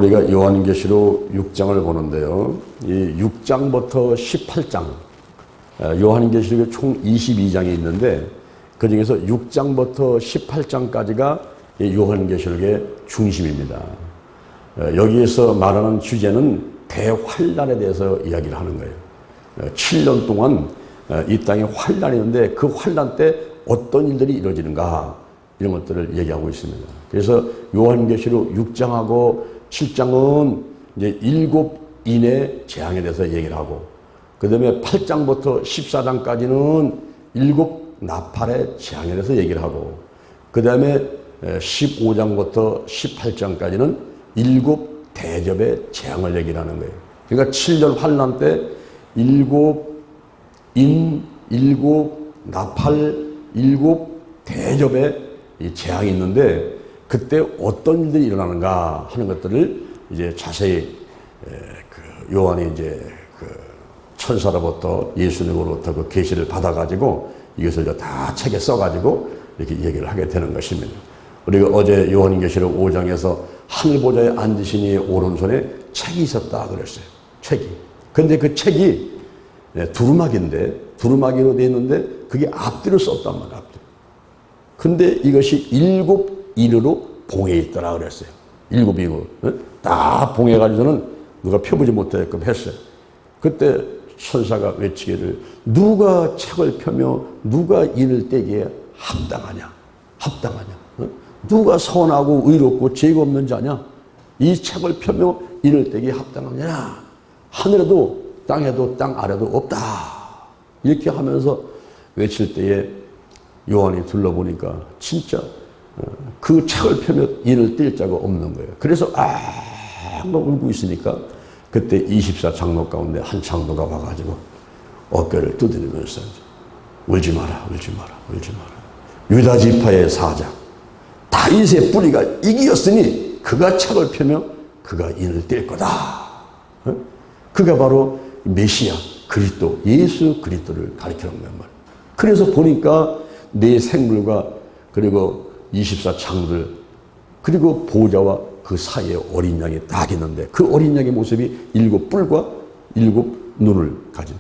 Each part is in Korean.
우리가 요한계시록 6장을 보는데요. 이 6장부터 18장, 요한계시록에 총 22장이 있는데 그 중에서 6장부터 18장까지가 요한계시록의 중심입니다. 여기에서 말하는 주제는 대환란에 대해서 이야기를 하는 거예요. 7년 동안 이 땅에 환란이 있는데 그 환란 때 어떤 일들이 이루어지는가 이런 것들을 얘기하고 있습니다. 그래서 요한계시록 6장하고 7장은 이제 7인의 재앙에 대해서 얘기를 하고, 그 다음에 8장부터 14장까지는 7 나팔의 재앙에 대해서 얘기를 하고, 그 다음에 15장부터 18장까지는 7 대접의 재앙을 얘기를 하는 거예요. 그러니까 7년 환란 때 7 인, 7 나팔, 7 대접의 이 재앙이 있는데 그때 어떤 일들이 일어나는가 하는 것들을 이제 자세히 그 요한이 이제 그 천사로부터 예수님으로부터 그 계시를 받아가지고 이것을 다 책에 써가지고 이렇게 얘기를 하게 되는 것입니다. 우리가 어제 요한계시록 5장에서 하늘보좌에 앉으신 이의 오른손에 책이 있었다 그랬어요. 책이. 근데 그 책이 두루마기인데, 두루마기로 되어 있는데 그게 앞뒤로 썼단 말이야. 앞뒤로. 근데 이것이 7 인으로 봉해 있더라 그랬어요. 7 인으로. 다 봉해가지고는 누가 펴보지 못하게끔 했어요. 그때 천사가 외치기를 누가 책을 펴며 누가 인을 떼기에 합당하냐. 합당하냐. 누가 선하고 의롭고 죄가 없는 자냐. 이 책을 펴며 인을 떼기에 합당하냐. 하늘에도 땅에도 땅 아래도 없다. 이렇게 하면서 외칠 때에 요한이 둘러보니까 진짜 그 책을 펴며 인을 뗄 자가 없는 거예요. 그래서 막 울고 있으니까 그때 24 장로 가운데 한 장로가 와가지고 어깨를 두드리면서 울지 마라, 울지 마라, 울지 마라. 유다 지파의 사자 다윗의 뿌리가 이기었으니 그가 책을 펴며 그가 인을 뗄 거다. 그가 바로 메시아 그리스도 예수 그리스도를 가리키는 거란 말이에요. 그래서 보니까 네 생물과 그리고 24 장들 그리고 보호자와 그 사이에 어린 양이 딱 있는데 그 어린 양의 모습이 7 뿔과 7 눈을 가진,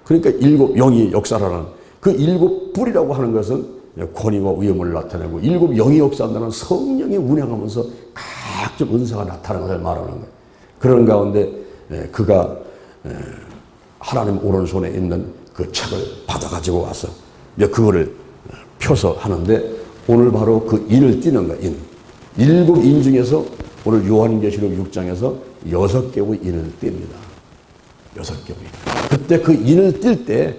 그러니까 7 영이 역사하는 그 7 뿔이라고 하는 것은 권위와 위엄을 나타내고 7 영이 역사한다는 성령이 운행하면서 각종 은사가 나타나는 것을 말하는 거예요. 그런 가운데 그가 하나님 오른손에 있는 그 책을 받아가지고 와서 그거를 펴서 하는데 오늘 바로 그 인을 띄는 거야. 인. 7 인 중에서 오늘 요한계시록 6장에서 6개의 인을 띱니다. 6개의. 그때 그 인을 띨 때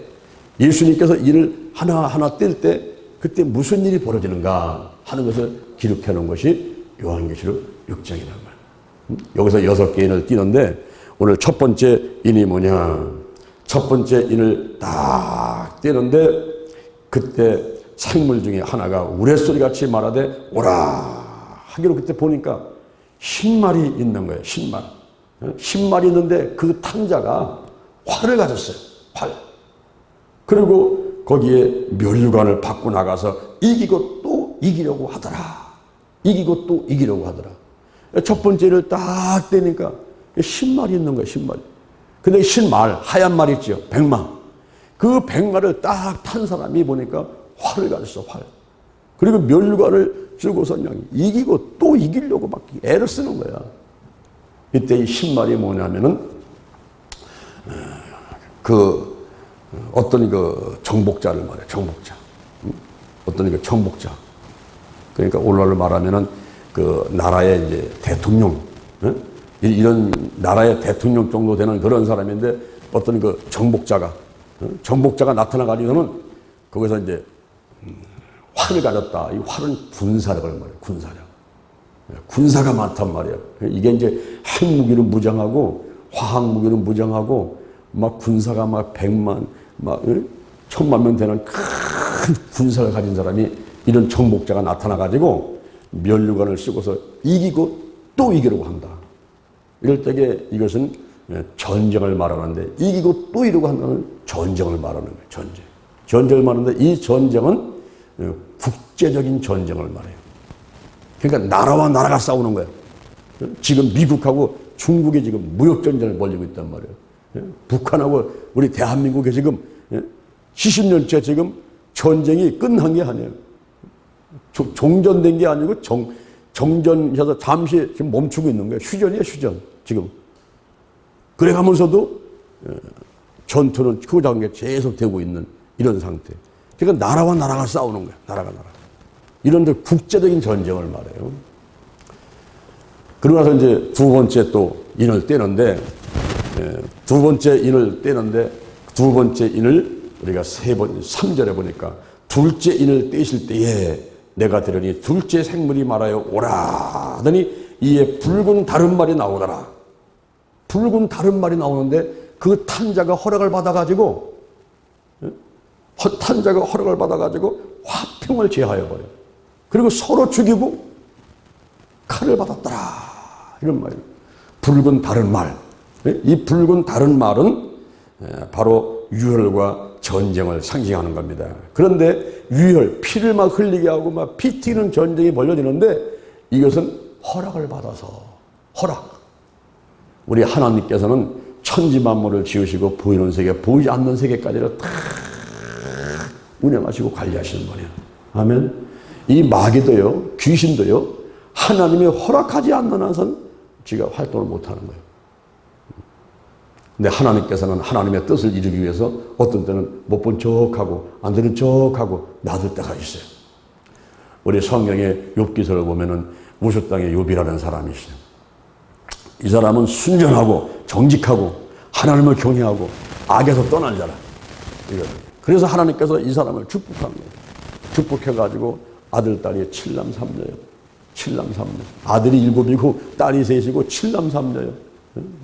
예수님께서 인을 하나하나 띨 때 그때 무슨 일이 벌어지는가 하는 것을 기록해 놓은 것이 요한계시록 6장이란 말이에요. 여기서 6개의 인을 띄는데 오늘 첫 번째 인이 뭐냐. 첫 번째 인을 딱 띄는데 그때 생물 중에 하나가 우레소리같이 말하되 오라 하기로 그때 보니까 10마리 있는 거예요. 10마리. 10마리 있는데 그 탕자가 활을 가졌어요. 활. 그리고 거기에 면류관을 받고 나가서 이기고 또 이기려고 하더라. 이기고 또 이기려고 하더라. 첫 번째를 딱 떼니까 10마리 있는 거예요. 10마리. 근데 10말 하얀 말 있죠. 백마. 그 백마를 딱 탄 사람이 보니까 활을 가졌어. 활. 그리고 면류관을 들고서 그냥 이기고 또 이기려고 막 애를 쓰는 거야. 이때 이 10말이 뭐냐면은 그 어떤 그 정복자를 말해. 정복자. 어떤 그 정복자. 그러니까 오늘날로 말하면은 그 나라의 이제 대통령, 이런 나라의 대통령 정도 되는 그런 사람인데 어떤 그 정복자가 나타나가지고는 거기서 이제 활을 가졌다. 이 활은 군사력을 말해요. 군사력. 군사가 많단 말이에요. 이게 이제 핵무기는 무장하고 화학무기는 무장하고 막 군사가 막 100만, 막 1000만 명 되는 큰 군사를 가진 사람이 이런 정복자가 나타나가지고 면류관을 쓰고서 이기고 또 이기려고 한다. 이럴 때에 이것은 전쟁을 말하는데 이기고 또 이러고 한다는 전쟁을 말하는 거예요. 전쟁. 전쟁을 말하는데 이 전쟁은 국제적인 전쟁을 말해요. 그러니까 나라와 나라가 싸우는 거예요. 지금 미국하고 중국이 지금 무역전쟁을 벌이고 있단 말이에요. 북한하고 우리 대한민국이 지금 70년째 지금 전쟁이 끝난 게 아니에요. 종전된 게 아니고 정전해서 잠시 지금 멈추고 있는 거예요. 휴전이에요, 휴전. 지금. 그래 가면서도 전투는 크고작은 게 계속되고 있는 이런 상태. 그러니까 나라와 나라가 싸우는 거예요. 나라가 나라. 이런 데 국제적인 전쟁을 말해요. 그러고 나서 이제 두 번째 또 인을 떼는데, 두 번째 인을 떼는데, 두 번째 인을 우리가 3절에 보니까 둘째 인을 떼실 때에 내가 들으니 둘째 생물이 말하여 오라 하더니 이에 붉은 다른 말이 나오더라. 붉은 다른 말이 나오는데 그 탄자가 허락을 받아가지고 화평을 제하여 버려. 그리고 서로 죽이고 칼을 받았더라. 이런 말이에요. 붉은 다른 말. 이 붉은 다른 말은 바로 유혈과 전쟁을 상징하는 겁니다. 그런데 유혈, 피를 막 흘리게 하고 막 피 튀는 전쟁이 벌어지는데 이것은 허락을 받아서 허락. 우리 하나님께서는 천지 만물을 지으시고 보이는 세계, 보이지 않는 세계까지를 다 운영하시고 관리하시는 분이에요. 아멘. 이 마귀도요, 귀신도요, 하나님이 허락하지 않는 한은 지가 활동을 못하는 거예요. 근데 하나님께서는 하나님의 뜻을 이루기 위해서 어떤 때는 못 본 척하고 안 되는 척하고 놔둘 때가 있어요. 우리 성경의 욥기서를 보면은 우스 땅의 욥이라는 사람이 있어요. 이 사람은 순전하고 정직하고 하나님을 경외하고 악에서 떠난 자라. 그래서 하나님께서 이 사람을 축복한 거예요. 축복해가지고 아들, 딸이 7남 3녀예요. 7남 3녀. 아들이 7이고 딸이 3이고 7남 3녀예요.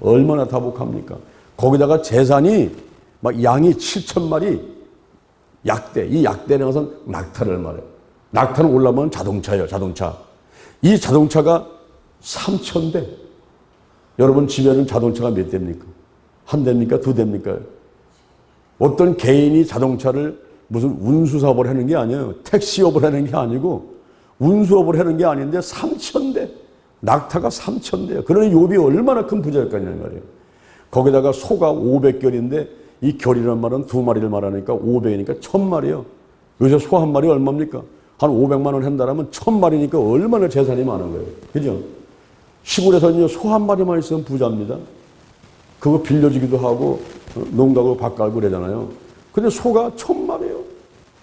얼마나 다복합니까? 거기다가 재산이 막 양이 7,000마리 약대. 이 약대라는 것은 낙타를 말해요. 낙타는 올라오면 자동차예요. 자동차. 이 자동차가 3,000대. 여러분 집에는 자동차가 몇 대입니까? 한 대입니까? 두 대입니까? 어떤 개인이 자동차를 무슨 운수사업을 하는 게 아니에요. 택시업을 하는 게 아니고 운수업을 하는 게 아닌데 3,000대. 낙타가 3,000대예요. 그러니 욥이 얼마나 큰 부자였겠냐는 말이에요. 거기다가 소가 500결인데 이 결이라는 말은 2마리를 말하니까 500이니까 1,000마리예요. 요새 소 한 마리 얼마입니까? 한 500만 원 한다면 1,000마리니까 얼마나 재산이 많은 거예요. 그죠? 시골에서는 소 한 마리만 있으면 부자입니다. 그거 빌려주기도 하고 농가고 밥 갈고 그러잖아요. 근데 소가 1,000마리예요.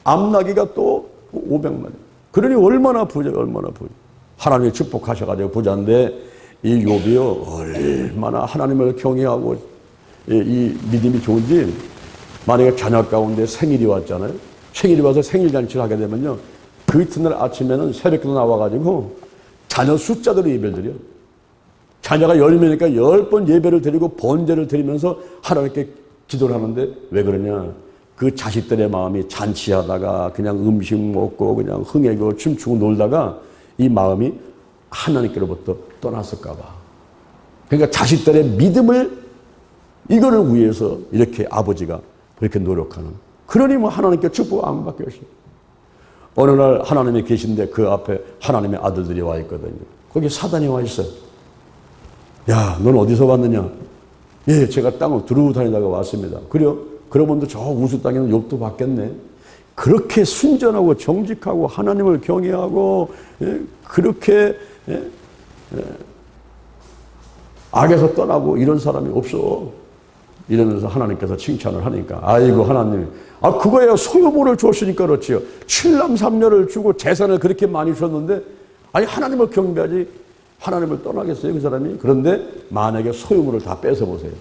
암나기가 또 500마리. 그러니 얼마나 부자예요. 얼마나 부자. 하나님이 축복하셔가지고 부자인데 이 욥이요 얼마나 하나님을 경외하고 이 믿음이 좋은지 만약에 자녀 가운데 생일이 왔잖아요. 생일이 와서 생일잔치를 하게 되면요. 그 이튿날 아침에는 새벽기도 나와가지고 자녀 숫자대로 예배를 드려요. 자녀가 10명이니까 10번 예배를 드리고 번제를 드리면서 하나님께 기도를 하는데 왜 그러냐. 그 자식들의 마음이 잔치하다가 그냥 음식 먹고 그냥 흥해고 춤추고 놀다가 이 마음이 하나님께로부터 떠났을까 봐. 그러니까 자식들의 믿음을 이거를 위해서 이렇게 아버지가 그렇게 노력하는. 그러니 뭐 하나님께 축복 안 받겠어요. 어느 날 하나님이 계신데 그 앞에 하나님의 아들들이 와 있거든요. 거기 사단이 와 있어요. 야, 넌 어디서 왔느냐? 예, 제가 땅을 두루 다니다가 왔습니다. 그래요? 그러면도 저 우수 땅에는 욥도 받겠네. 그렇게 순전하고 정직하고 하나님을 경외하고 그렇게 악에서 떠나고 이런 사람이 없어. 이러면서 하나님께서 칭찬을 하니까 아이고 하나님, 아 그거야 소유물을 줬으니까 그렇지요. 7남 3녀를 주고 재산을 그렇게 많이 주셨는데 아니 하나님을 경배하지 하나님을 떠나겠어요 그 사람이? 그런데 만약에 소유물을 다 뺏어보세요.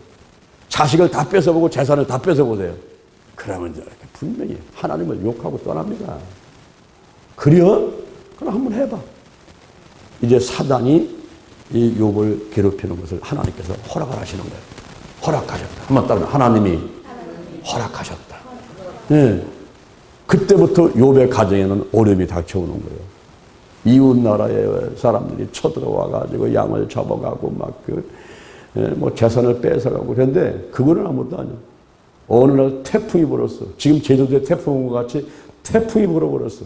자식을 다 뺏어보고 재산을 다 뺏어보세요. 그러면 이제 분명히 하나님을 욕하고 떠납니다. 그래요? 그럼 한번 해봐. 이제 사단이 이 욥을 괴롭히는 것을 하나님께서 허락을 하시는 거예요. 허락하셨다. 한번 따라 하나님이 허락하셨다. 네. 그때부터 욥의 가정에는 어려움이 닥쳐오는 거예요. 이웃 나라의 사람들이 쳐들어와 가지고 양을 잡아가고 막 뭐 재산을 뺏어가고 그런데 그거는 아무것도 아니야. 어느 날 태풍이 불었어. 지금 제주도에 태풍 온 것 같이 태풍이 불어버렸어.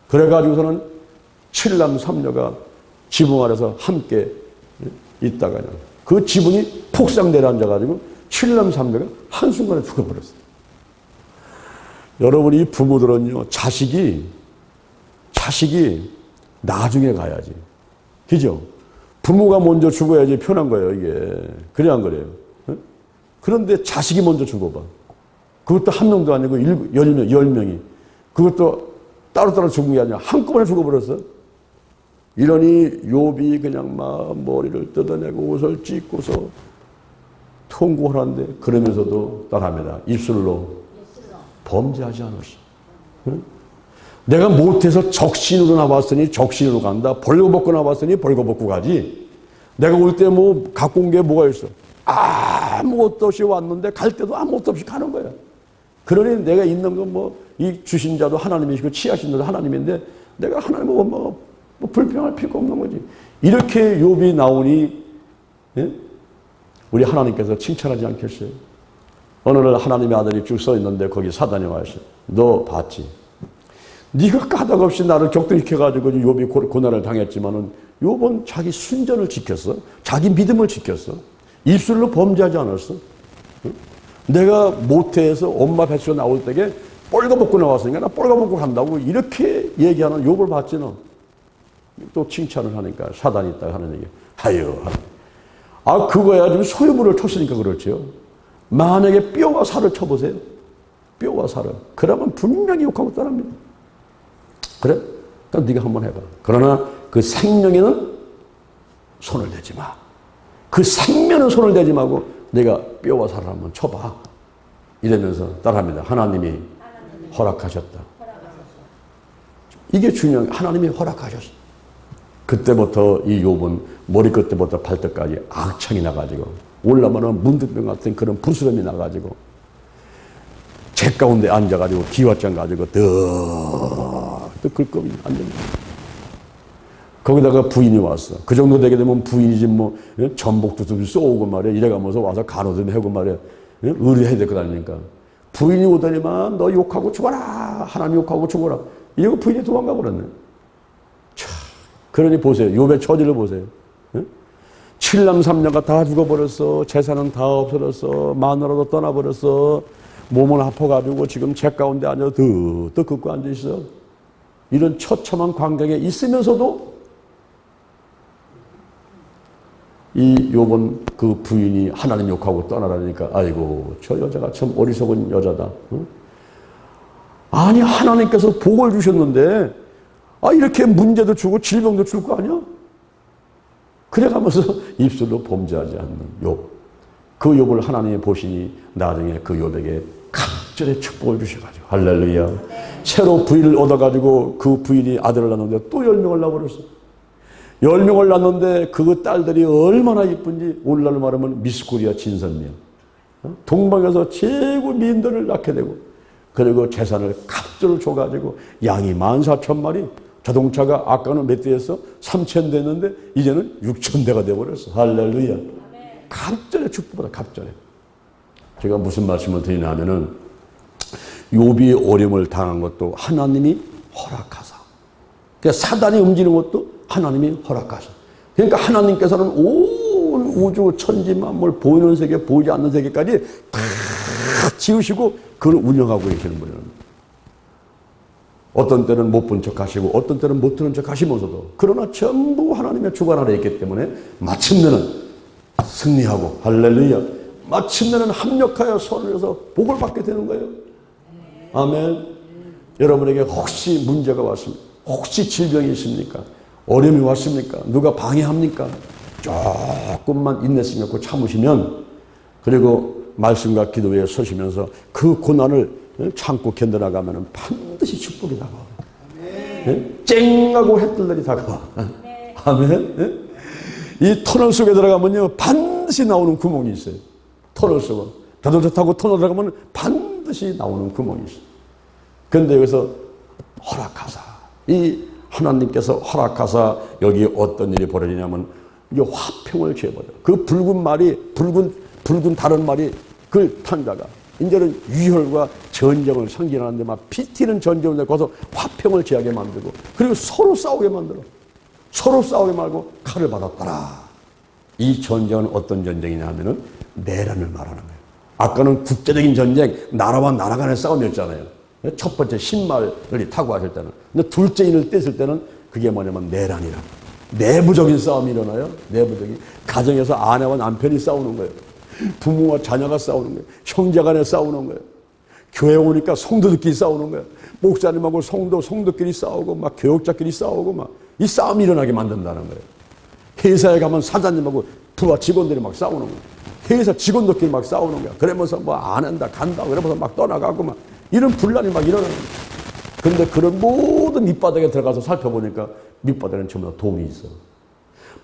그래가지고서는 7남 3녀가 지붕 아래서 함께 있다가 그 지붕이 폭삭 내려앉아가지고 칠남삼녀가 한순간에 죽어버렸어요. 여러분, 이 부모들은요, 자식이 나중에 가야지. 그죠? 부모가 먼저 죽어야지 편한 거예요, 이게. 그래, 안 그래요? 응? 그런데 자식이 먼저 죽어봐. 그것도 한 명도 아니고 10명이. 그것도 따로따로 죽은 게 아니라 한꺼번에 죽어버렸어. 이러니 욥이 그냥 막 머리를 뜯어내고 옷을 찢고서 통곡하는데, 그러면서도 따라합니다. 입술로 범죄하지 않았어. 응? 내가 못해서 적신으로 나왔으니 적신으로 간다. 벌거벗고 나왔으니 벌거벗고 가지. 내가 올 때 뭐 갖고 온 게 뭐가 있어? 아무것도 없이 왔는데 갈 때도 아무것도 없이 가는 거야. 그러니 내가 있는 건 뭐 이 주신 자도 하나님이시고 취하신 자도 하나님인데 내가 하나님하고 뭐 불평할 필요가 없는 거지. 이렇게 욥이 나오니, 예? 우리 하나님께서 칭찬하지 않겠어요? 어느 날 하나님의 아들이 쭉 서 있는데 거기 사단이 와 있어요. 너 봤지? 네가 까닭없이 나를 격등시켜가지고 욥이 고난을 당했지만은 욥은 자기 순전을 지켰어. 자기 믿음을 지켰어. 입술로 범죄하지 않았어. 내가 모태에서 엄마 뱃속에 나올 때에 뻘거벗고 나왔으니까 나 뻘거벗고 간다고 이렇게 얘기하는 욥을 봤지 너. 또 칭찬을 하니까 사단이 있다고 하는 얘기. 하여. 그거야 지금 소유물을 쳤으니까 그렇죠. 만약에 뼈와 살을 쳐보세요. 뼈와 살을. 그러면 분명히 욕하고 떠납니다. 그래? 그럼 네가 한번 해봐. 그러나 그 생명에는 손을 대지 마. 그 생명은 손을 대지 말고 내가 뼈와 살을 한번 쳐봐. 이러면서 따라합니다. 하나님이 허락하셨다. 이게 중요한 거예요. 하나님이 허락하셨어. 그때부터 이 욥은 머리끝부터 발끝까지 악창이 나가지고 올라가는 문득병 같은 그런 부스럼이 나가지고 제 가운데 앉아가지고 기왓장 가지고 또 긁거미 앉습니다. 거기다가 부인이 왔어. 그 정도 되게 되면 부인이지 뭐 전복도 좀 쏘고 말이야. 이래가면서 와서 간호 좀 해고 말이야. 의뢰해야 될 거 아닙니까? 부인이 오더니만 너 욕하고 죽어라. 하나님 욕하고 죽어라. 이러고 부인이 도망가 버렸네. 참, 그러니 보세요. 욥의 처지를 보세요. 칠남 삼녀가 다 죽어버렸어. 재산은 다 없어졌어. 마누라도 떠나버렸어. 몸은 아파가지고 지금 제 가운데 앉아서 더 긋고 앉아있어. 이런 처참한 광경에 있으면서도 이 욥은 그 부인이 하나님 욕하고 떠나라니까 아이고 저 여자가 참 어리석은 여자다. 응? 아니 하나님께서 복을 주셨는데 이렇게 문제도 주고 질병도 줄 거 아니야? 그래가면서 입술로 범죄하지 않는 욥. 그 욥을 하나님이 보시니 나중에 그 욥에게 갑절의 축복을 주셔가지고 할렐루야. 새로 부인을 얻어가지고 그 부인이 아들을 낳는데 또 10명을 낳아버렸어. 10명을 낳는데 그 딸들이 얼마나 이쁜지 오늘날 말하면 미스코리아 진선미야. 동방에서 최고 미인들을 낳게 되고 그리고 재산을 갑절을 줘가지고 양이 14,000마리 자동차가 아까는 몇 대였어? 3,000대 됐는데 이제는 6,000대가 돼버렸어. 할렐루야. 갑절의 축복보다 갑절에. 제가 무슨 말씀을 드리냐 하면은 욥이 어려움을 당한 것도 하나님이 허락하사. 그러니까 사단이 움직이는 것도 하나님이 허락하사. 그러니까 하나님께서는 온 우주 천지 만물 보이는 세계 보이지 않는 세계까지 다 지으시고 그걸 운영하고 계시는 분이에요. 어떤 때는 못 본 척 하시고 어떤 때는 못 들은 척 하시면서도 그러나 전부 하나님의 주관 아래 있기 때문에 마침내는 승리하고 할렐루야. 마침내는 합력하여 손을 해서 복을 받게 되는 거예요. 아멘. 여러분에게 혹시 문제가 왔습니까? 혹시 질병이 있습니까? 어려움이 왔습니까? 누가 방해합니까? 조금만 인내심 갖고 참으시면 그리고 말씀과 기도에 서시면서 그 고난을 참고 견뎌나가면 반드시 축복이 다가와. 쨍하고 해뜰들이 다가와. 아멘. 이 터널 속에 들어가면요 반드시 나오는 구멍이 있어요. 터널 속은 자동차 타고 터널 들어가면 반드시 나오는 구멍이 있어요. 그런데 여기서 허락하사 이 하나님께서 허락하사 여기 어떤 일이 벌어지냐면 이게 화평을 취해버려. 그 붉은 말이 붉은 다른 말이 그 탄자가 이제는 유혈과 전쟁을 상징하는데 막 피 튀는 전쟁을 내고서 화평을 취하게 만들고 그리고 서로 싸우게 만들어. 서로 싸우게 말고 칼을 받았더라. 이 전쟁은 어떤 전쟁이냐 하면은 내란을 말하는 거예요. 아까는 국제적인 전쟁, 나라와 나라 간의 싸움이었잖아요. 첫 번째 신말을 타고 왔을 때는. 근데 둘째 인을 뗐을 때는 그게 뭐냐면 내란이라. 내부적인 싸움이 일어나요. 내부적인. 가정에서 아내와 남편이 싸우는 거예요. 부모와 자녀가 싸우는 거예요. 형제 간에 싸우는 거예요. 교회 오니까 성도들끼리 싸우는 거예요. 목사님하고 성도끼리 싸우고 막 교역자끼리 싸우고 막 이 싸움이 일어나게 만든다는 거예요. 회사에 가면 사장님하고 부하 직원들이 막 싸우는 거예요. 회사 직원들끼리 막 싸우는 거야. 그러면서 뭐 안 한다, 간다, 그러면서 막 떠나가고 막 이런 분란이 막 일어나는 거예요. 그런데 그런 모든 밑바닥에 들어가서 살펴보니까 밑바닥에는 전부 다 돈이 있어.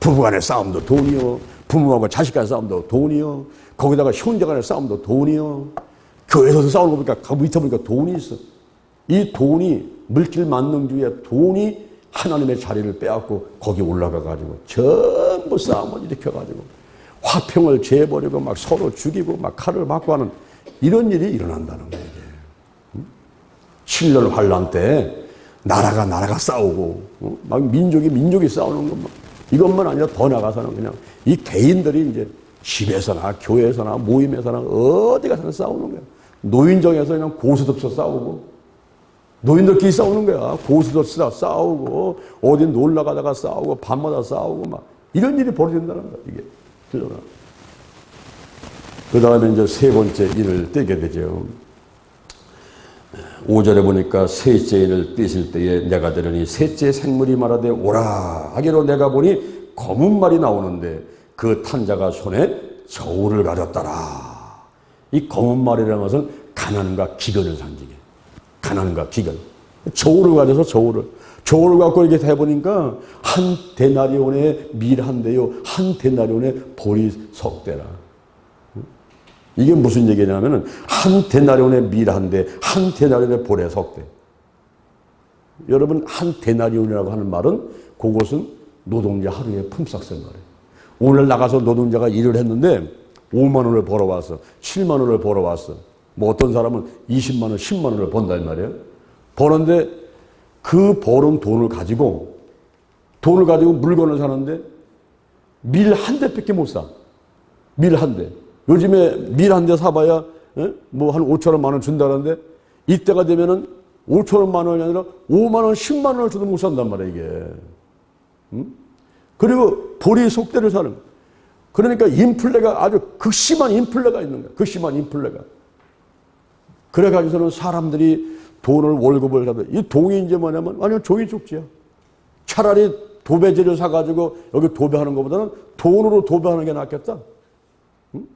부부간의 싸움도 돈이요. 부모하고 자식 간의 싸움도 돈이요. 거기다가 형제 간의 싸움도 돈이요. 교회에서도 싸우는 거 보니까 그 밑에 보니까 돈이 있어. 이 돈이 물질 만능주의에 돈이 하나님의 자리를 빼앗고 거기 올라가가지고 전부 싸움을 일으켜가지고 화평을 재버리고 막 서로 죽이고 막 칼을 맞고 하는 이런 일이 일어난다는 거예요. 이게. 7년 환란 때 나라가 싸우고 막 민족이 싸우는 것만 이것만 아니라 더 나가서는 그냥 이 개인들이 이제 집에서나 교회에서나 모임에서나 어디 가서나 싸우는 거예요. 노인정에서 그냥 고스톱서 싸우고 노인들끼리 싸우는 거야. 고스톱서 싸우고 어디 놀러 가다가 싸우고 밤마다 싸우고 막 이런 일이 벌어진다는 거야. 이게 들려나. 그 다음에 이제 세 번째 인을 떼게 되죠. 5절에 보니까 셋째 인을 떼실 때에 내가 들으니 셋째 생물이 말하되 오라 하기로 내가 보니 검은 말이 나오는데 그 탄자가 손에 저울을 가졌더라. 이 검은 말이라는 것은 가난과 기근을 상징해. 가난과 기근. 저울을 가져서 저울을 갖고 이렇게 해보니까 한 데나리온의 밀 한 대요, 한 데나리온의 보리 석 대라. 이게 무슨 얘기냐면은 한 데나리온의 밀 한 대, 한 데나리온의 보리 석 대. 여러분 한 데나리온이라고 하는 말은 그것은 노동자 하루의 품삯을 말해요. 오늘 나가서 노동자가 일을 했는데 5만 원을 벌어왔어. 7만 원을 벌어왔어. 뭐 어떤 사람은 20만 원, 10만 원을 번단 말이에요. 버는데 그 버는 돈을 가지고 물건을 사는데 밀 한 대밖에 못 사. 밀 한 대. 요즘에 밀 한 대 사봐야 뭐 한 5천 원, 만 원 준다는데 이때가 되면은 5천 원, 만 원이 아니라 5만 원, 10만 원을 줘도 못 산단 말이에요, 이게. 그리고 보리 속대를 사는 거예요. 그러니까 인플레가 아주 극심한 인플레가 있는 거예요. 극심한 인플레가. 그래가지고서는 사람들이 돈을 월급을 하면 이 돈이 이제 뭐냐면 완전 종이 쪽지야. 차라리 도배지를 사가지고 여기 도배하는 것보다는 돈으로 도배하는 게 낫겠다. 응?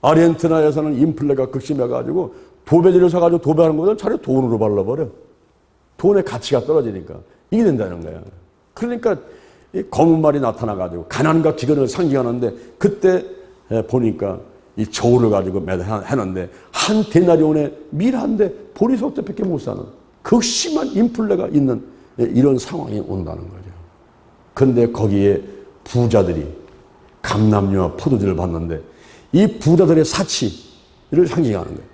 아르헨티나에서는 인플레가 극심해가지고 도배지를 사가지고 도배하는 것보다는 차라리 돈으로 발라버려. 돈의 가치가 떨어지니까. 이게 된다는 거야. 그러니까 이 검은 말이 나타나가지고 가난과 기근을 상징하는데 그때 보니까 이 저울을 가지고 해놨는데 한 데나리온에 밀 한 대 보리 석 대밖에 못 사는 극심한 인플레가 있는 이런 상황이 온다는 거죠. 그런데 거기에 부자들이 감람류와 포도주를 봤는데 이 부자들의 사치를 상징하는 거예요.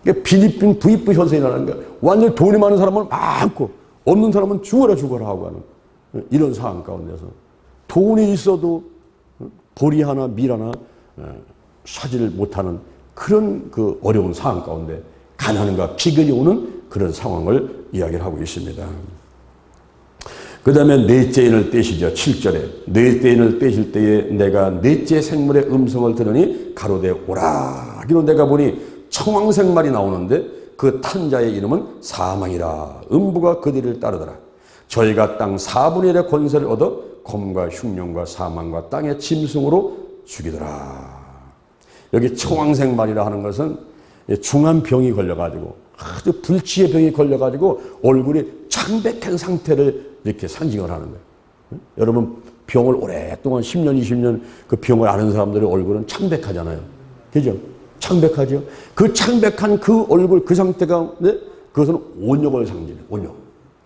그러니까 필리핀 부익부 현상이라는 거예요. 완전히 돈이 많은 사람은 많고 없는 사람은 죽어라 하고 하는 이런 상황 가운데서 돈이 있어도 보리 하나 밀 하나 사지를 못하는 그런 그 어려운 상황 가운데 가난과 기근이 오는 그런 상황을 이야기를 하고 있습니다. 그 다음에 넷째 인을 떼시죠. 7절에 넷째 인을 떼실 때에 내가 넷째 생물의 음성을 들으니 가로되 오라 하기로 내가 보니 청황색 말이 나오는데 그 탄자의 이름은 사망이라. 음부가 그들을 따르더라. 저희가 땅 4분의 1의 권세를 얻어 검과 흉년과 사망과 땅의 짐승으로 죽이더라. 여기 청황색 말이라 하는 것은 중한 병이 걸려가지고 아주 불치의 병이 걸려가지고 얼굴이 창백한 상태를 이렇게 상징을 하는 거예요. 여러분 병을 오랫동안 10년, 20년 그 병을 앓은 사람들의 얼굴은 창백하잖아요. 그죠? 창백하죠? 그 창백한 그 얼굴 그 상태가 그것은 온역을 상징해요. 온역.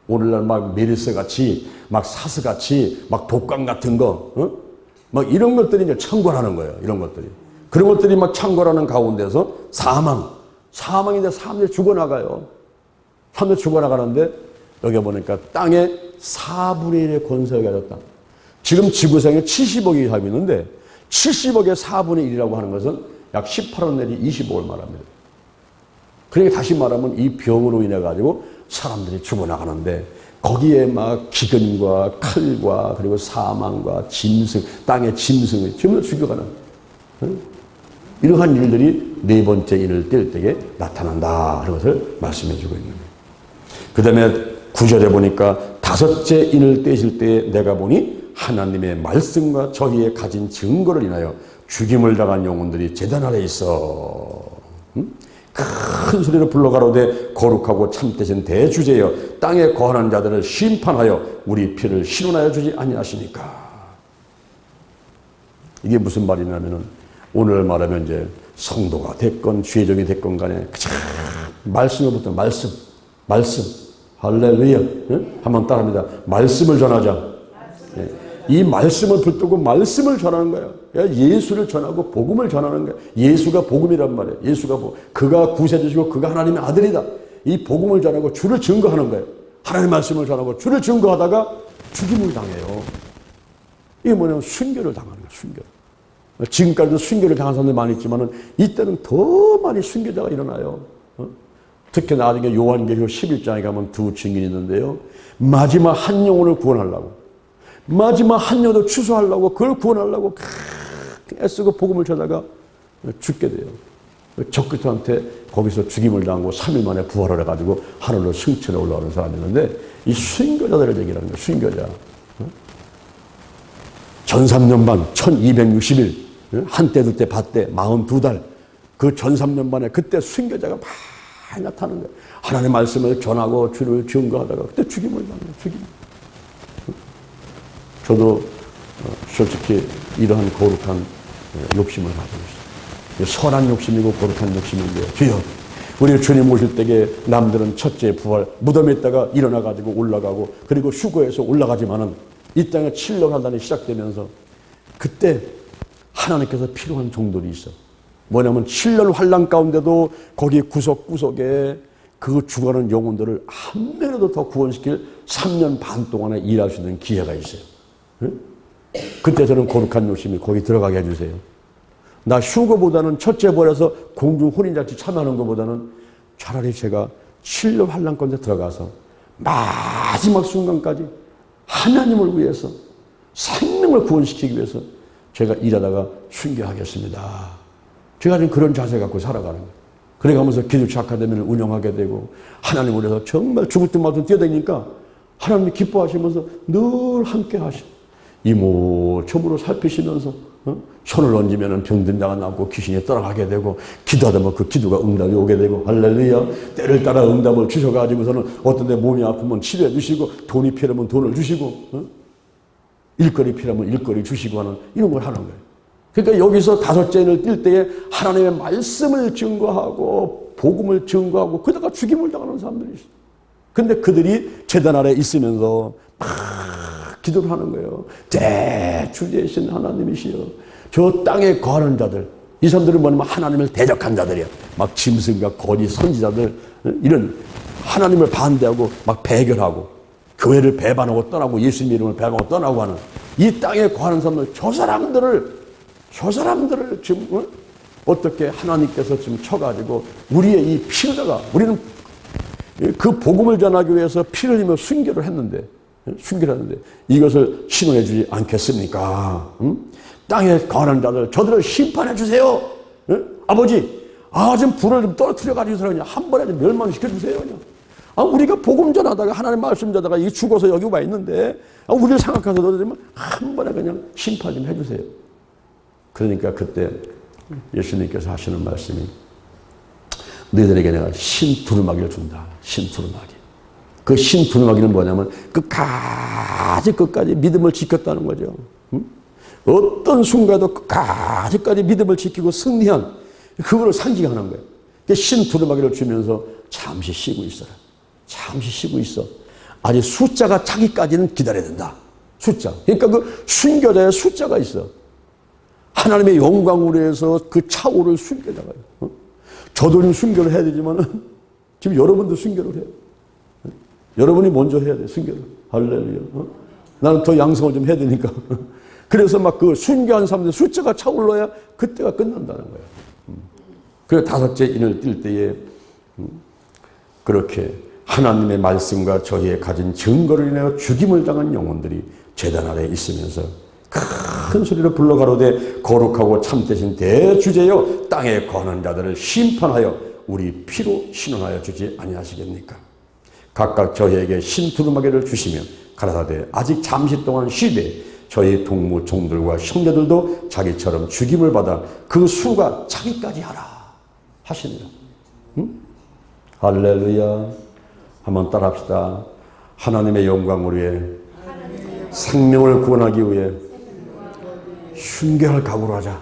오늘날 막 메르스 같이 막 사스 같이 막 독감 같은 거 막 이런 것들이 이제 창궐하는 거예요. 이런 것들이. 그런 것들이 막 창궐하는 가운데서 사망인데 사람들이 죽어나가요. 사람들이 죽어나가는데 여기 보니까 땅에 4분의 1의 권세가 가졌다. 지금 지구상에 70억이 살고 있는데 70억의 4분의 1이라고 하는 것은 약 18억 내지 20억을 말합니다. 그러니까 다시 말하면 이 병으로 인해 가지고 사람들이 죽어나가는데 거기에 막 기근과 칼과 그리고 사망과 짐승, 땅의 짐승을 전부 죽여가는 이러한 일들이 네 번째 인을 뗄 때에 나타난다 하는 것을 말씀해 주고 있는 거예요. 그 다음에 9절에 보니까 다섯째 인을 떼실 때에 내가 보니 하나님의 말씀과 저희의 가진 증거를 인하여 죽임을 당한 영혼들이 제단 아래 있어. 큰 소리로 불러가로되 거룩하고 참되신 대주제여 땅에 거하는 자들을 심판하여 우리 피를 신원하여 주지 아니하시니까. 이게 무슨 말이냐면은 오늘 말하면 이제 성도가 됐건 죄종이 됐건 간에 말씀으로부터 말씀 할렐루야. 한번 따라합니다. 말씀을 전하자. 이 말씀을 붙들고 말씀을 전하는 거예요. 예수를 전하고 복음을 전하는 거예요. 예수가 복음이란 말이에요. 예수가 그가 구세주시고 그가 하나님의 아들이다. 이 복음을 전하고 주를 증거하는 거예요. 하나님의 말씀을 전하고 주를 증거하다가 죽임을 당해요. 이게 뭐냐면 순교를 당하는 거예요. 순교. 지금까지도 순교를 당한 사람들이 많이 있지만 이때는 더 많이 순교자가 일어나요. 특히 나중에 요한계시록 11장에 가면 두 증인이 있는데요. 마지막 한 영혼을 구원하려고, 마지막 한 영혼을 추수하려고, 그걸 구원하려고 애쓰고 복음을 전하다가 죽게 돼요. 적그리스도한테 거기서 죽임을 당하고 3일 만에 부활을 해가지고 하늘로 승천해 올라오는 사람이 있는데 이 순교자들을 얘기하는 거예요. 순교자. 전삼년반 1260일 한때 둘때 밭때 42달 그 전삼년반에 그때 순교자가 많이 나타나는 거예요. 하나님의 말씀을 전하고 주를 증거하다가 그때 죽임을 당해요. 죽임. 저도 솔직히 이러한 거룩한 욕심을 가지고 있어요. 선한 욕심이고 거룩한 욕심인데 주여 우리 주님 오실 때에 남들은 첫째 부활 무덤에 있다가 일어나가지고 올라가고 그리고 휴거해서 올라가지만은 이 땅에 칠령한단이 시작되면서 그때 하나님께서 필요한 종들이 있어. 뭐냐면 7년 환란 가운데도 거기 구석구석에 그 죽어가는 영혼들을 한 명이라도 더 구원시킬 3년 반 동안에 일할 수 있는 기회가 있어요. 그때 저는 거룩한 욕심이 거기 들어가게 해주세요. 나 휴거보다는 첫째 벌에서 공중 혼인잔치 참여하는 것보다는 차라리 제가 7년 환란 가운데 들어가서 마지막 순간까지 하나님을 위해서 생명을 구원시키기 위해서 제가 일하다가 순교하겠습니다. 제가 지금 그런 자세 갖고 살아가는 거예요. 그래가면서 기독교 아카데미를 운영하게 되고 하나님을 위해서 정말 죽을 듯 뛰어다니니까 하나님이 기뻐하시면서 늘 함께 하셔. 이모저모로 살피시면서 손을 얹으면 병든 자가 나고 귀신이 떠나가게 되고 기도하다 보면 그 기도가 응답이 오게 되고 할렐루야. 때를 따라 응답을 주셔가지고서는 어떤 데 몸이 아프면 치료해 주시고 돈이 필요하면 돈을 주시고 일거리 필요하면 일거리 주시고 하는 이런 걸 하는 거예요. 그러니까 여기서 다섯째 인을 뛸 때에 하나님의 말씀을 증거하고 복음을 증거하고 그러다가 죽임을 당하는 사람들이 있어요. 근데 그들이 제단 아래 있으면서 막 기도를 하는 거예요. 대주제이신 하나님이시여 저 땅에 거하는 자들 이 사람들은 뭐냐면 하나님을 대적한 자들이야. 막 짐승과 거짓 선지자들 이런 하나님을 반대하고 막 배결하고 교회를 배반하고 떠나고 예수님 이름을 배반하고 떠나고 하는 이 땅에 거하는 사람들 저 사람들을 지금 어떻게 하나님께서 지금 쳐가지고 우리의 이 피로다가 우리는 그 복음을 전하기 위해서 피를 흘리며 순교를 했는데 이것을 신원해 주지 않겠습니까? 땅에 거하는 자들 저들을 심판해 주세요. 아버지 좀 불을 좀 떨어뜨려 가지고 그냥 한 번에 좀 멸망시켜 주세요. 그냥. 우리가 복음 전하다가 하나님 말씀 전하다가 이 죽어서 여기 와 있는데 우리를 생각해서 한 번에 그냥 심판 좀 해주세요. 그러니까 그때 예수님께서 하시는 말씀이 너희들에게 내가 신두루마기를 준다. 신두루마기. 그 신두루마기는 뭐냐면 끝까지 믿음을 지켰다는 거죠. 어떤 순간에도 끝까지 믿음을 지키고 승리한 그거를 상징하는 거예요. 신두루마기를 주면서 잠시 쉬고 있어라. 잠시 쉬고 있어. 아직 숫자가 차기까지는 기다려야 된다. 숫자. 그러니까 그 순교자의 숫자가 있어. 하나님의 영광으로 해서 그 차오를 순교자가 있어. 저도 좀 순교를 해야 되지만 지금 여러분도 순교를 해요. 여러분이 먼저 해야 돼. 순교를. 할렐루야. 나는 더 양성을 좀 해야 되니까. 그래서 막 그 순교한 사람들 숫자가 차올라야 그때가 끝난다는 거예요. 그래서 다섯째 인을 띌 때에 그렇게 하나님의 말씀과 저희의 가진 증거를 인하여 죽임을 당한 영혼들이 제단 아래에 있으면서 큰 소리로 불러 가로되 거룩하고 참되신 대주제여 땅에 거하는 자들을 심판하여 우리 피로 신원하여 주지 아니하시겠니까. 각각 저희에게 신두루마기를 주시며 가라사대 아직 잠시 동안 쉬되 저희 동무 종들과 형제들도 자기처럼 죽임을 받아 그 수가 자기까지 하라 하시니라. 할렐루야. 한번 따라합시다. 하나님의 영광을 위해 생명을 구원하기 위해 순교할 각오로 하자.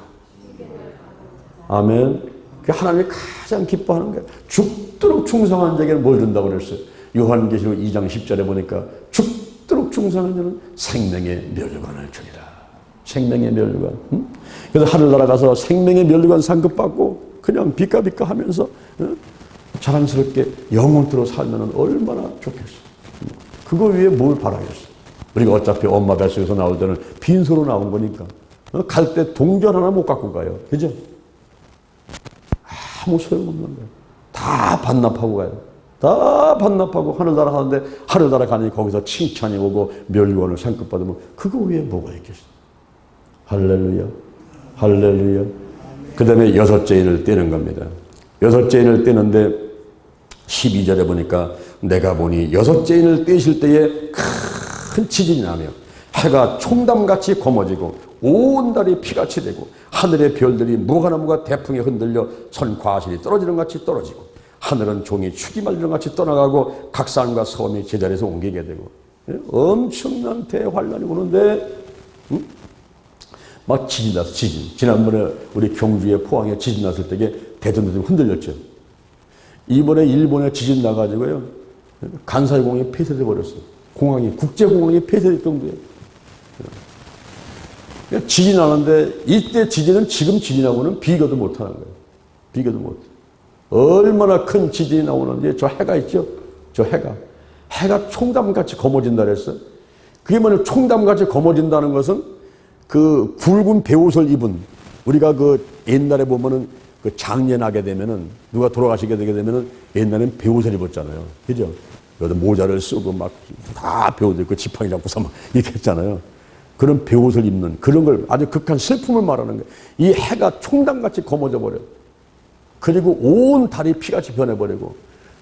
아멘. 그 하나님이 가장 기뻐하는 거예요. 죽도록 충성한 자에게는 뭘 준다고 그랬어요? 요한계시록 2장 10절에 보니까 죽도록 충성한 자는 생명의 면류관을 주리라. 생명의 면류관. 그래서 하늘 날아가서 생명의 면류관 상급 받고 그냥 비까비까 하면서 자랑스럽게 영원토록 살면 얼마나 좋겠어. 그거 위해 뭘 바라겠어. 우리가 어차피 엄마 뱃속에서 나올 때는 빈소로 나온 거니까 갈 때 동전 하나 못 갖고 가요. 그죠? 아무 소용없는 거예요. 다 반납하고 가요. 다 반납하고 하늘나라 가는데 하늘나라 가니 거기서 칭찬이 오고 멸류관을 상급 받으면 그거 위에 뭐가 있겠어. 할렐루야. 할렐루야. 그 다음에 여섯째 인을 떼는 겁니다. 여섯째 인을 떼는데 12절에 보니까 내가 보니 여섯째 인을 떼실 때에 큰 지진이 나며 해가 총담같이 검어지고 온 달이 피같이 되고 하늘의 별들이 무화과나무가 대풍에 흔들려 선 과실이 떨어지는 같이 떨어지고 하늘은 종이 축이 말리는 같이 떠나가고 각 산과 섬이 제자리에서 옮기게 되고 엄청난 대환란이 오는데 막 지진 났어. 지진. 지난번에 우리 경주에 포항에 지진 났을 때에 대전도 좀 흔들렸죠. 이번에 일본에 지진 나가지고요 간사이 공항이 폐쇄돼 버렸어요. 공항이 국제공항이 폐쇄될 정도예요. 지진 나는데 이때 지진은 지금 지진하고는 비교도 못하는 거예요. 비교도 못해. 얼마나 큰 지진이 나오는지 저 해가 있죠. 저 해가 총담같이 검어진다 그랬어요. 그게 뭐냐 총담같이 검어진다는 것은 그 굵은 베옷을 입은 우리가 그 옛날에 보면은 그 장례나게 되면은 누가 돌아가시게 되게 되면은 옛날엔 베옷을 입었잖아요. 그죠? 여기다 모자를 쓰고 막 다 베옷을 입고 지팡이 잡고서 막 이렇게 했잖아요. 그런 베옷을 입는 그런 걸 아주 극한 슬픔을 말하는 거예요. 이 해가 총담같이 검어져 버려요. 그리고 온 달이 피같이 변해버리고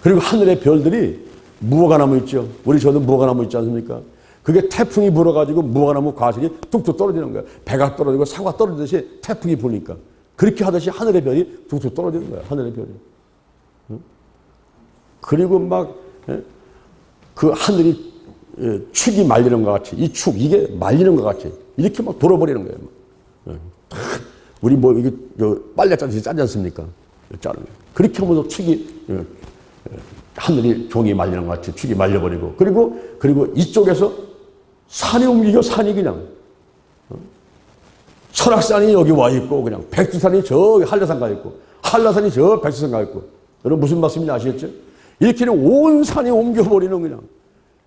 그리고 하늘의 별들이 무화과나무 있죠. 우리 저도 무화과나무 있지 않습니까? 그게 태풍이 불어가지고 무화과나무 과실이 뚝뚝 떨어지는 거예요. 배가 떨어지고 사과 떨어지듯이 태풍이 부니까 그렇게 하듯이 하늘의 별이 뚝뚝 떨어지는 거예요. 하늘의 별이. 그리고 막 그 하늘이 축이 말리는 것 같이 이 축 이게 말리는 것 같이 이렇게 막 돌아버리는 거예요. 우리 뭐 이게 빨래 짜듯이 짜지 않습니까? 짜는 거예요. 그렇게 하면서 축이 하늘이 종이 말리는 것 같이 축이 말려버리고 그리고 이쪽에서 산이 움직여 산이 그냥 설악산이 여기 와 있고 그냥 백두산이 저기 한라산 가 있고 한라산이 저 백두산 가 있고 여러분 무슨 말씀인지 아시겠죠? 이렇게는 온 산이 옮겨버리는 그냥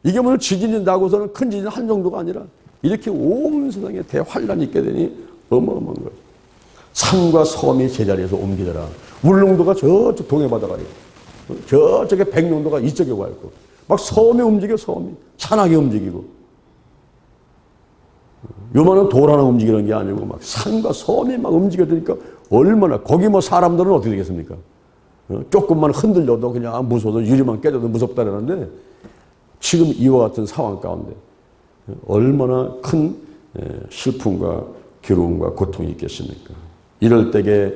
이게 무슨 지진이 나고서는 큰 지진 한 정도가 아니라 이렇게 온 세상에 대환란이 있게 되니 어마어마한 거예요. 산과 섬이 제자리에서 옮기더라. 울릉도가 저쪽 동해바다가 있고 저쪽에 백령도가 이쪽에 와 있고 막 섬이 움직여 섬이 산악이 움직이고 요만한 돌 하나 움직이는 게 아니고 막 산과 섬이 막 움직여지니까 얼마나 거기 뭐 사람들은 어떻게 되겠습니까? 조금만 흔들려도 그냥 무서워서 유리만 깨져도 무섭다라는데 지금 이와 같은 상황 가운데 얼마나 큰 슬픔과 괴로움과 고통이 있겠습니까? 이럴 때에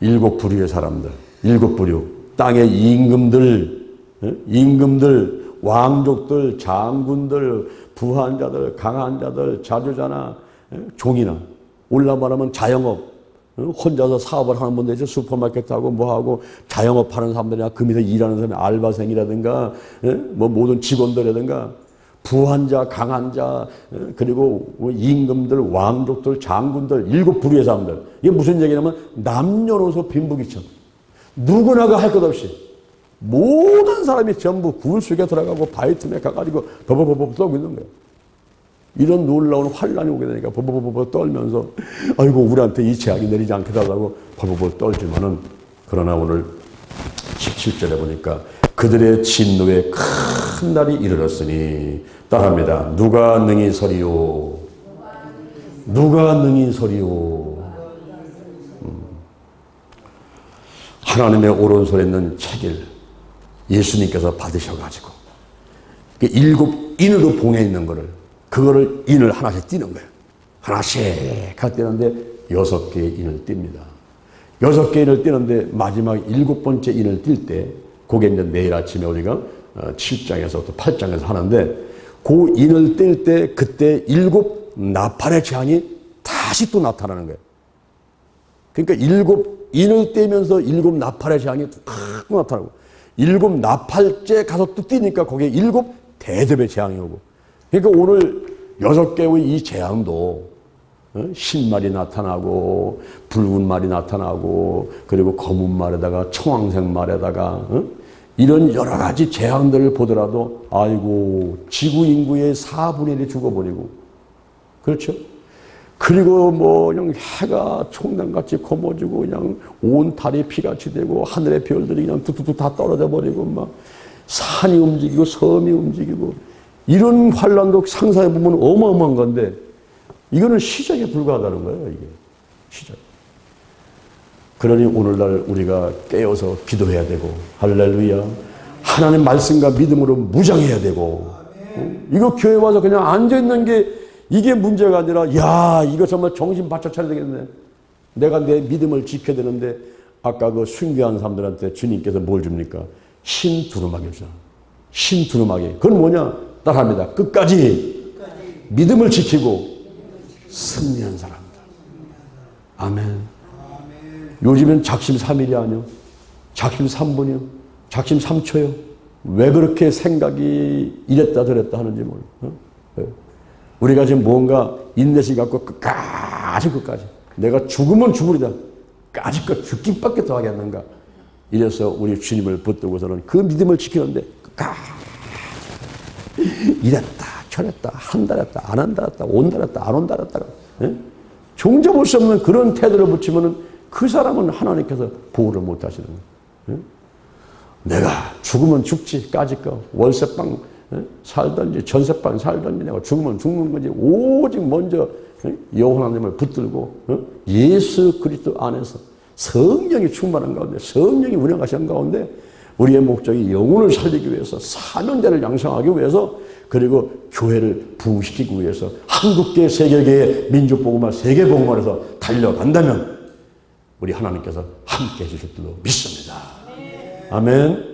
일곱 부류의 사람들, 일곱 부류, 땅의 임금들, 왕족들, 장군들, 부한 자들, 강한 자들, 자주자나 종이나 올라말하면 자영업, 혼자서 사업을 하는 분들 이제 슈퍼마켓하고 뭐하고 자영업 하는 사람들이나 그 밑에 일하는 사람이 알바생이라든가 뭐 모든 직원들이라든가 부한 자, 강한 자, 그리고 임금들, 왕족들, 장군들, 일곱 부류의 사람들. 이게 무슨 얘기냐면 남녀노소 빈부귀천. 누구나가 할 것 없이 모든 사람이 전부 굴 속에 들어가고 바위 틈에 가가지고 버버버버 떠고 있는 거예요. 이런 놀라운 환란이 오게 되니까 버버버버 떨면서 아이고 우리한테 이 재앙이 내리지 않게 달라고 버버버 떨지만은 그러나 오늘 17절에 보니까 그들의 진노에 큰 날이 이르렀으니 따라합니다. 누가 능히 서리요? 누가 능히 서리요? 하나님의 오른손에 있는 책을 예수님께서 받으셔가지고 일곱 인으로 봉해 있는 거를 그거를 인을 하나씩 띄는 거예요. 하나씩 띄는데 6개의 인을 띱니다. 6개의 인을 띄는데 마지막 7번째 인을 띨 때 그게 이제 내일 아침에 우리가 7장에서 또 8장에서 하는데 그 인을 띨 때 그때 7 나팔의 재앙이 다시 또 나타나는 거예요. 그러니까 7 인을 떼면서 7 나팔의 재앙이 탁 나타나고 7 나팔째 가서 또 뛰니까 거기에 7 대접의 재앙이 오고 그러니까 오늘 6개의 이 재앙도 흰말이 나타나고 붉은 말이 나타나고 그리고 검은 말에다가 청황색 말에다가 이런 여러 가지 재앙들을 보더라도 아이고 지구 인구의 4분의 1이 죽어버리고 그렇죠? 그리고 뭐 그냥 해가 총단같이 검어지고 그냥 온 달이 피같이 되고 하늘의 별들이 그냥 뚝뚝뚝 다 떨어져 버리고 막 산이 움직이고 섬이 움직이고 이런 환란도 상상해 보면 어마어마한 건데 이거는 시작에 불과하다는 거예요. 이게 시작. 그러니 오늘날 우리가 깨어서 기도해야 되고 할렐루야 하나님 말씀과 믿음으로 무장해야 되고 이거 교회 와서 그냥 앉아있는 게 이게 문제가 아니라 야 이거 정말 정신 바짝 차려야 되겠네. 내가 내 믿음을 지켜야 되는데 아까 그 순교한 사람들한테 주님께서 뭘 줍니까? 흰 두루마기를 주잖아. 흰 두루마기. 그건 뭐냐? 따라합니다. 끝까지 믿음을 지키고 승리한 사람들. 아멘. 요즘엔 작심 3일이 아니요. 작심 3분이요. 작심 3초요. 왜 그렇게 생각이 이랬다 저랬다 하는지 몰라. 우리가 지금 뭔가 인내심 갖고 끝까지 내가 죽으면 죽으리다. 까짓것 죽기밖에 더 하겠는가. 이래서 우리 주님을 붙들고서는 그 믿음을 지키는데 끝까지 이랬다 저랬다 한다 했다 안 한다 했다 온다 했다 안 온다 했다가 종잡을 수 없는 그런 태도를 붙이면 그 사람은 하나님께서 보호를 못 하시는 거예요. 내가 죽으면 죽지 까짓거 월세방 살든지 전세방 살든지 내가 죽으면 죽는 거지 오직 먼저 여호와 하나님을 붙들고 예수 그리스도 안에서 성령이 충만한 가운데 성령이 운영하시는 가운데 우리의 목적이 영혼을 살리기 위해서 사명자를 양성하기 위해서 그리고 교회를 부흥시키기 위해서 한국계 세계계의 민족복음화 세계복음화에서 달려간다면 우리 하나님께서 함께 해주실 줄로 믿습니다. 아멘.